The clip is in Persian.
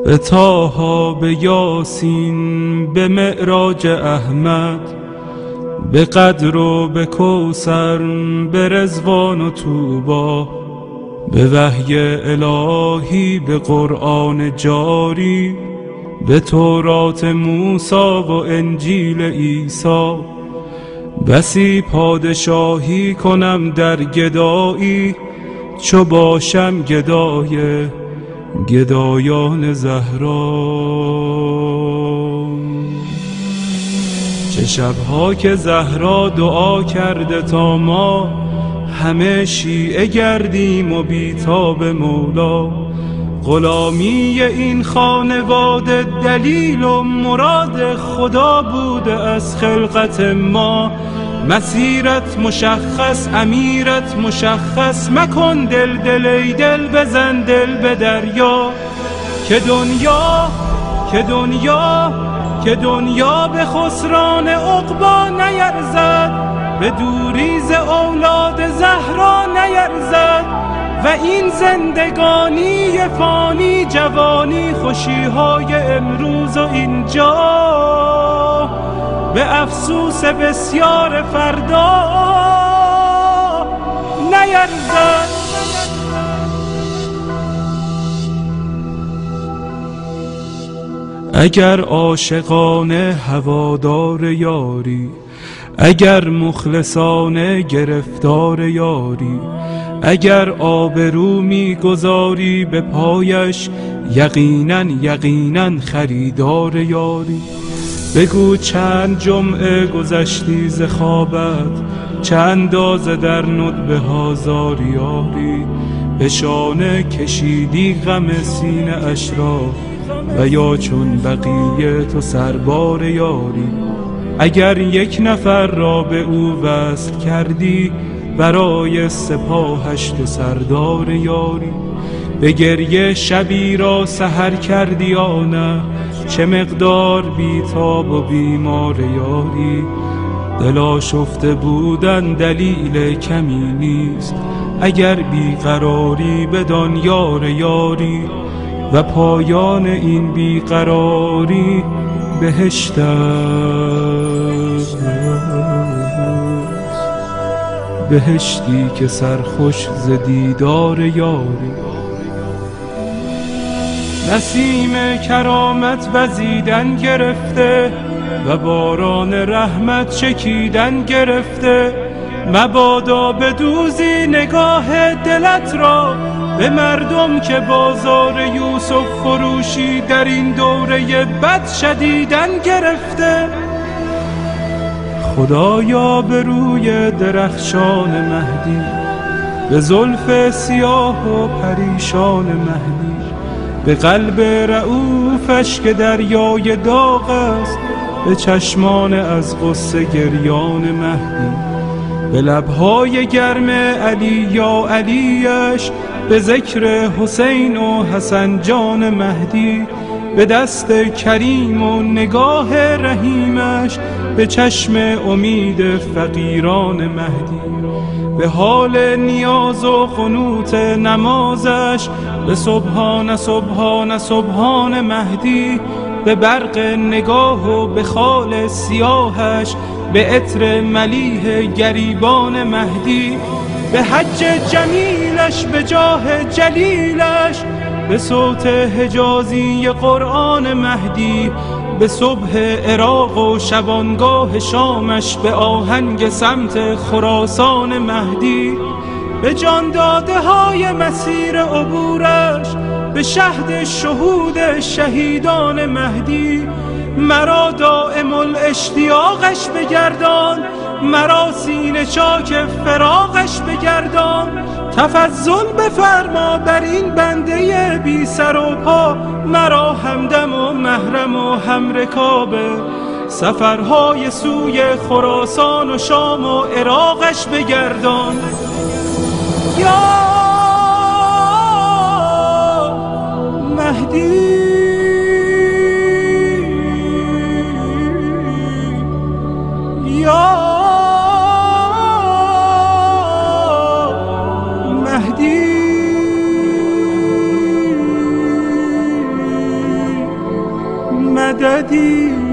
به طه، به یاسین، به معراج احمد، به قدر و به کوثر، به رضوان و طوبی، به وحی الهی، به قرآن جاری، به تورات موسی و انجیل عیسی. بسی پادشاهی کنم در گدایی، چو باشم گدای گدایان زهرا. چه شبها که زهرا دعا کرده تا ما همه شیعه گردیم و بیتاب مولا. غلامی این خانواده دلیل و مراد خدا بوده از خلقت ما. مسیرت مشخص، امیرت مشخص، مکن دل دل ای دل، بزن دل به دریا. که دنیا به خسران عقبا نیرزد، به دوریز اولاد زهرا نیرزد. و این زندگانی فانی، جوانی خوشیهای امروز و اینجا، به افسوس بسیار فردا نیرزد. اگر عاشقانه هوادار یاری، اگر مخلصانه گرفتار یاری، اگر آبرو میگذاری به پایش، یقینا خریدار یاری. بگو چند جمعه گذشتی ز خوابت، چه اندازه در ندبه ها زاری یاری. به شانه کشیدی غم سینه اش را، و یا چون بقیه تو سربار یاری. اگر یک نفر را به او وصل کردی، برای سپاهش تو سردار یاری. به گریه شبی را سحر کردی یا نه، چه مقدار بیتاب و بیمار یاری. دل آشفته بودن دلیل کمی نیست، اگر بیقراری بدان یار یاری. و پایان این بیقراری بهشت است، بهشتی که سرخوش ز دیدار یاری. نسیم کرامت وزیدن گرفته، و باران رحمت چکیدن گرفته. مبادا بدوزی نگاه دلت را به مردم که بازار یوسف فروشی در این دوره بد شدیدن گرفته. خدایا به روی درخشان مهدی، به زلف سیاه و پریشان مهدی، به قلب رعوفش که دریای داغ است، به چشمان از غصه گریان مهدی، به لبهای گرم علی یا علیش، به ذکر حسین و حسن جان مهدی، به دست کریم و نگاه رحیمش، به چشم امید فقیران مهدی، به حال نیاز و قنوت نمازش، به سبحان سبحان سبحان مهدی، به برق نگاه و به خال سیاهش، به عطر ملیح گریبان مهدی، به حج جمیلش، به جاه جلیلش، به صوت حجازی قرآن مهدی، به صبح عراق و شبانگاه شامش، به آهنگ سمت خراسان مهدی، به جان داده های مسیر عبورش، به شهد شهود شهیدان مهدی. مرا دائم الاشتیاقش بگردان، مرا سینه چاک فراقش بگردان. تفضل بفرما بر این بنده بی سر و پا، مرا همدم و محرم و همرکابه. سفرهای سوی خراسان و شام و عراقش بگردان. یا مهدی، یا مهدی. مددی